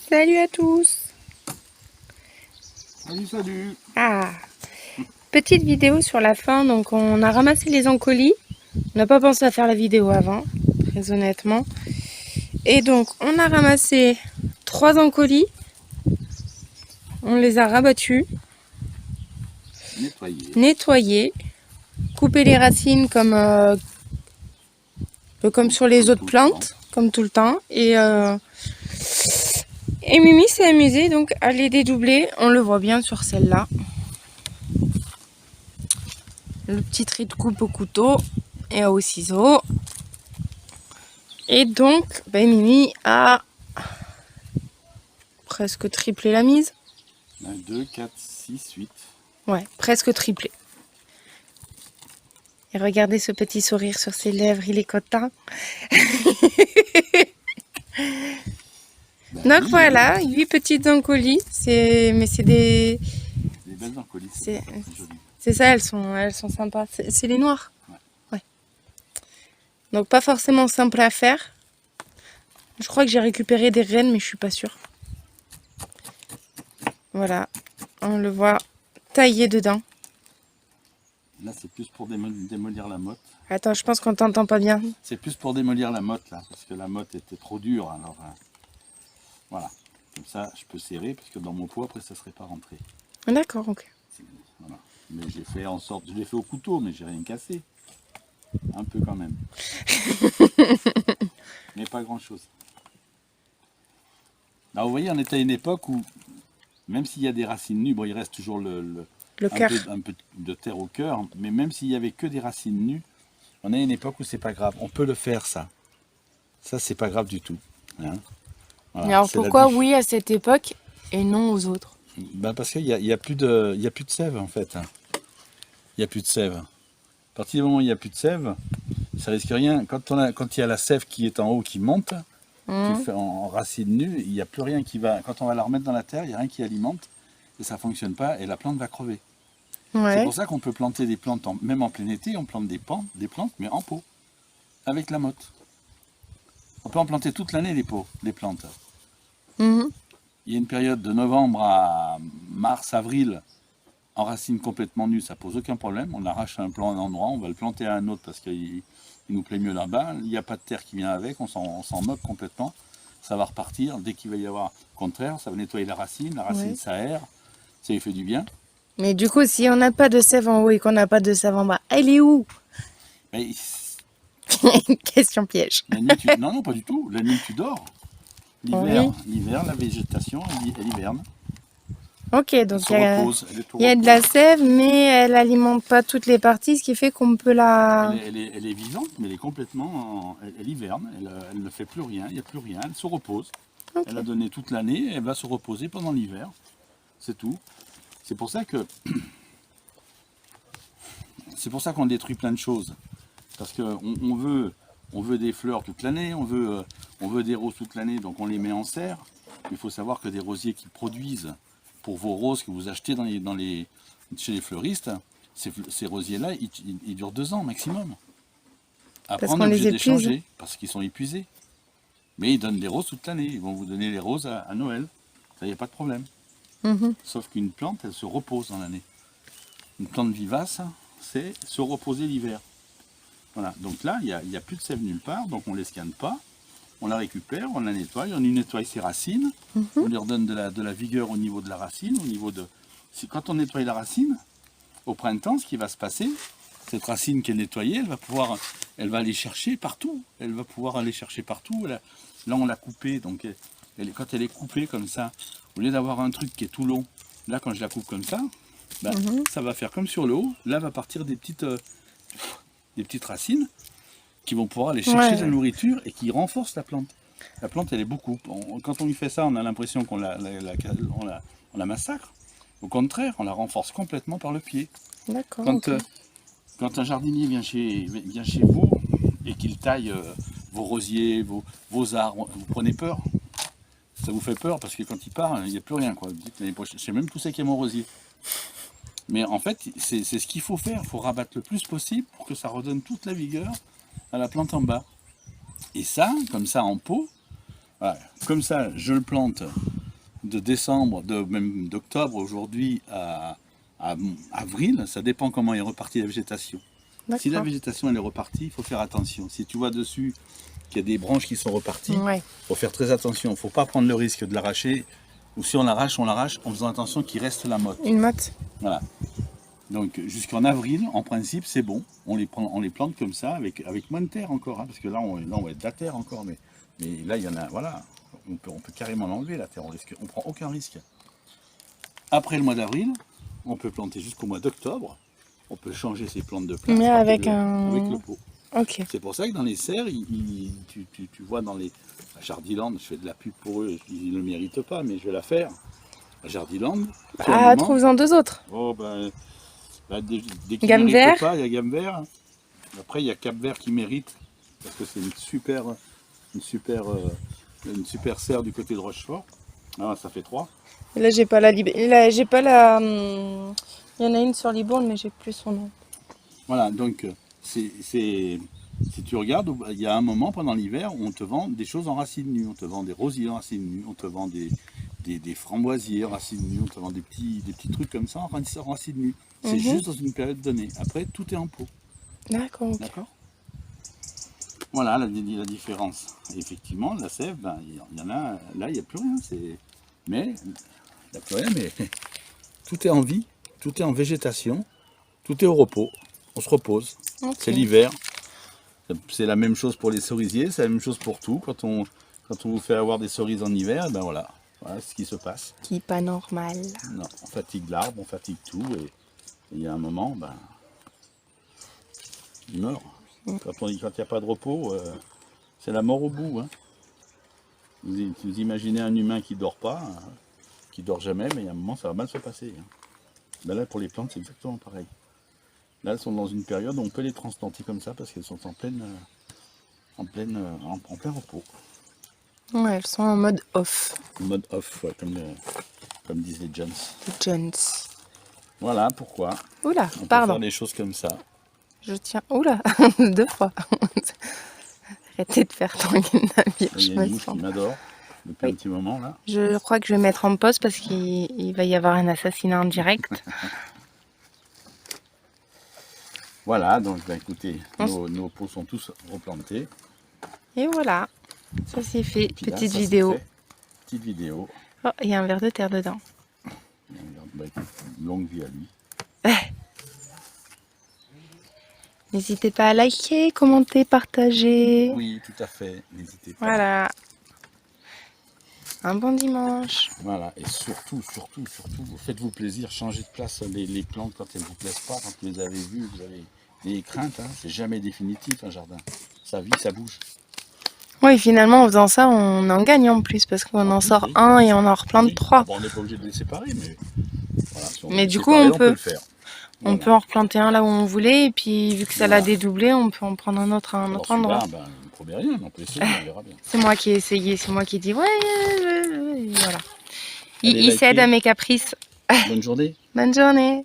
Salut à tous. Salut, salut. Ah, petite vidéo sur la fin. Donc on a ramassé les encolis. On n'a pas pensé à faire la vidéo avant, très honnêtement. Et donc on a ramassé 3 encolis. On les a rabattus, Nettoyer. nettoyés, coupé les racines comme sur les autres plantes, comme tout le temps. Et Mimi s'est amusée donc à les dédoubler. On le voit bien sur celle-là. Le petit trait de coupe au couteau et au ciseau. Et donc, Mimi a presque triplé la mise. 1, 2, 4, 6, 8. Ouais, presque triplé. Et regardez ce petit sourire sur ses lèvres, il est content. Donc Oui, voilà, 8 petites encolis. Mais c'est des... des belles encolis, C'est joli. c'est ça, elles sont sympas. C'est les noirs. Ouais. Ouais. Donc pas forcément simple à faire. Je crois que j'ai récupéré des graines, mais je suis pas sûre. Voilà, on le voit taillé dedans. Là, c'est plus pour démolir la motte. Attends, je pense qu'on t'entend pas bien. C'est plus pour démolir la motte, là, parce que la motte était trop dure. Alors, voilà. Comme ça, je peux serrer, parce que dans mon pot, après, ça ne serait pas rentré. D'accord, ok. Voilà. Mais j'ai fait en sorte, je l'ai fait au couteau, mais j'ai rien cassé. Un peu quand même. Mais pas grand-chose. Alors, vous voyez, on était à une époque où, même s'il y a des racines nues, bon, il reste toujours Le un cœur. un peu de terre au cœur, mais même s'il y avait que des racines nues, on est à une époque où c'est pas grave. On peut le faire, ça. Ça, c'est pas grave du tout. Hein. Voilà, Alors pourquoi oui à cette époque et non aux autres? Ben parce qu'il y a plus de sève en fait. Il n'y a plus de sève. À partir du moment où il n'y a plus de sève, ça risque rien. Quand il y a la sève qui est en haut qui monte, tu le fais en racine nue, il n'y a plus rien qui va. Quand on va la remettre dans la terre, il n'y a rien qui alimente et ça ne fonctionne pas et la plante va crever. C'est Ouais. pour ça qu'on peut planter des plantes, même en plein été, on plante des plantes, mais en pot, avec la motte. On peut en planter toute l'année les pots, les plantes. Mhm. Il y a une période de novembre à mars, avril, en racines complètement nues, ça pose aucun problème. On arrache un plant à un endroit, on va le planter à un autre parce qu'il nous plaît mieux là-bas. Il n'y a pas de terre qui vient avec, on s'en moque complètement. Ça va repartir. Dès qu'il va y avoir, au contraire, ça va nettoyer la racine Ouais. ça aère, ça lui fait du bien. Mais du coup, si on n'a pas de sève en haut et qu'on n'a pas de sève en bas, elle est où? Mais Question piège. la nuit, non, non, pas du tout. La nuit, tu dors. Oui. L'hiver, la végétation, elle hiverne. Ok, Elle donc se repose, elle est au il y a de repos. la sève, mais elle alimente pas toutes les parties, ce qui fait qu'on peut la... Elle est vivante, mais elle est complètement. Elle hiverne, elle ne fait plus rien, il n'y a plus rien, elle se repose. Ok. Elle a donné toute l'année, elle va se reposer pendant l'hiver. C'est tout. C'est pour ça que. C'est pour ça qu'on détruit plein de choses. Parce qu'on on veut des fleurs toute l'année, on veut des roses toute l'année, donc on les met en serre. Il faut savoir que des rosiers qui produisent pour vos roses que vous achetez chez les fleuristes, ces rosiers-là, ils durent 2 ans maximum. Après, Parce on est qu'on les obligé épuise. d'échanger parce qu'ils sont épuisés. Mais ils donnent des roses toute l'année. Ils vont vous donner les roses à Noël. Ça, il n'y a pas de problème. Mhm. Sauf qu'une plante, elle se repose dans l'année. Une plante vivace, c'est se reposer l'hiver. Voilà. Donc là, il n'y a plus de sève nulle part. Donc on ne les scanne pas. On la récupère, on la nettoie. On y nettoie ses racines. On leur donne de la vigueur au niveau de la racine. Quand on nettoie la racine, au printemps, ce qui va se passer, cette racine qui est nettoyée, elle va aller chercher partout. Elle va pouvoir aller chercher partout. Là, on l'a coupée, donc quand elle est coupée comme ça, au lieu d'avoir un truc qui est tout long, là, quand je la coupe comme ça, ça va faire comme sur le haut. Là, va partir des petites racines qui vont pouvoir aller chercher de la nourriture et qui renforcent la plante. La plante, elle est beaucoup. Quand on lui fait ça, on a l'impression qu'on la massacre. Au contraire, on la renforce complètement par le pied. D'accord. Quand, Ok. quand un jardinier vient chez vous et qu'il taille vos rosiers, vos arbres, vous prenez peur. Ça vous fait peur parce que quand il part, il n'y a plus rien. Quoi. Vous dites, l'année prochaine, c'est même tout ça qui est mon rosier. Mais en fait, c'est ce qu'il faut faire. Il faut rabattre le plus possible pour que ça redonne toute la vigueur à la plante en bas. Et ça, comme ça en pot, voilà, comme ça, je le plante de décembre, même d'octobre aujourd'hui à avril, ça dépend comment est repartie la végétation. Si la végétation elle est repartie, il faut faire attention. Si tu vois dessus qu'il y a des branches qui sont reparties, il faut faire très attention. Il ne faut pas prendre le risque de l'arracher. Ou si on l'arrache en faisant attention qu'il reste la motte. Une motte. Voilà. Donc jusqu'en avril, en principe, c'est bon. On les plante comme ça, avec moins de terre encore. Hein, parce que là, on va être de la terre encore. Mais là, il y en a, voilà. On peut carrément l'enlever, la terre. On ne prend aucun risque. Après le mois d'avril, on peut planter jusqu'au mois d'octobre. On peut changer ces plantes de place avec le pot. Okay. C'est pour ça que dans les serres, tu vois dans les... À Jardiland, je fais de la pub pour eux, ils ne le méritent pas, mais je vais la faire. À Jardiland... trouve-en deux autres. Oh, dès qu'ils Gamme ne méritent vert. pas, il y a Gamme Vert. Après, il y a Cap Vert qui mérite, parce que c'est une super serre du côté de Rochefort. Ah, ça fait 3. Et là, j'ai pas la j'ai pas la... Il y en a une sur Libourne, mais j'ai plus son nom. Voilà, donc si tu regardes, il y a un moment pendant l'hiver où on te vend des choses en racines nues. On te vend des rosiers en racines nues, on te vend des framboisiers en racines nues, on te vend des petits trucs comme ça en racines nues. C'est juste dans une période donnée. Après, tout est en pot. D'accord. Okay. D'accord. Voilà la différence. Et effectivement, la sève, il y en a, là, il n'y a plus rien. Mais, il n'y a plus rien, mais tout est en vie, tout est en végétation, tout est au repos. On se repose. Okay. C'est l'hiver. C'est la même chose pour les cerisiers, c'est la même chose pour tout. Quand on vous fait avoir des cerises en hiver, ben voilà ce qui se passe. Qui n'est pas normal. Non, on fatigue l'arbre, on fatigue tout, et il y a un moment, il meurt. Quand il n'y a pas de repos, c'est la mort au bout. Hein. Vous imaginez un humain qui ne dort pas, qui dort jamais, mais il y a un moment, ça va mal se passer. Hein. Ben là, pour les plantes, c'est exactement pareil. Là, elles sont dans une période où on peut les transplanter comme ça parce qu'elles sont en plein repos. Ouais, elles sont en mode off. Mode off, ouais, comme disent les Jones. Les Jones. Voilà pourquoi. Oula, on peut pardon. faire des choses comme ça. Je tiens. Oula, 2 fois. Arrêtez de faire tanguer le navire. Il y a une mouche qui m'adore depuis un petit moment là. Je crois que je vais mettre en pause parce qu'il va y avoir un assassinat en direct. Voilà, donc écoutez, nos pots sont tous replantés. Et voilà, ça c'est fait. Petite là, vidéo. Petite vidéo. Oh, il y a un verre de terre dedans. Longue vie à lui. N'hésitez pas à liker, commenter, partager. Oui, tout à fait, n'hésitez pas. Voilà. Un bon dimanche. Voilà, et surtout, faites-vous plaisir, changez de place les plantes quand elles ne vous plaisent pas, quand vous les avez vues, vous avez des craintes, hein, c'est jamais définitif un jardin. Ça vit, ça bouge. Oui, finalement, en faisant ça, on en gagne en plus, parce qu'on en sort un et on en replante 3. Bon, on n'est pas obligé de les séparer, mais voilà, si mais du coup, on peut le faire. On peut en replanter un là où on voulait, et puis vu que ça l'a dédoublé, on peut en prendre un autre à un autre endroit. On ne promet rien, on peut essayer, on verra bien. C'est moi qui ai essayé, c'est moi qui ai dit ouais, voilà. Il cède à mes caprices. Bonne journée. Bonne journée.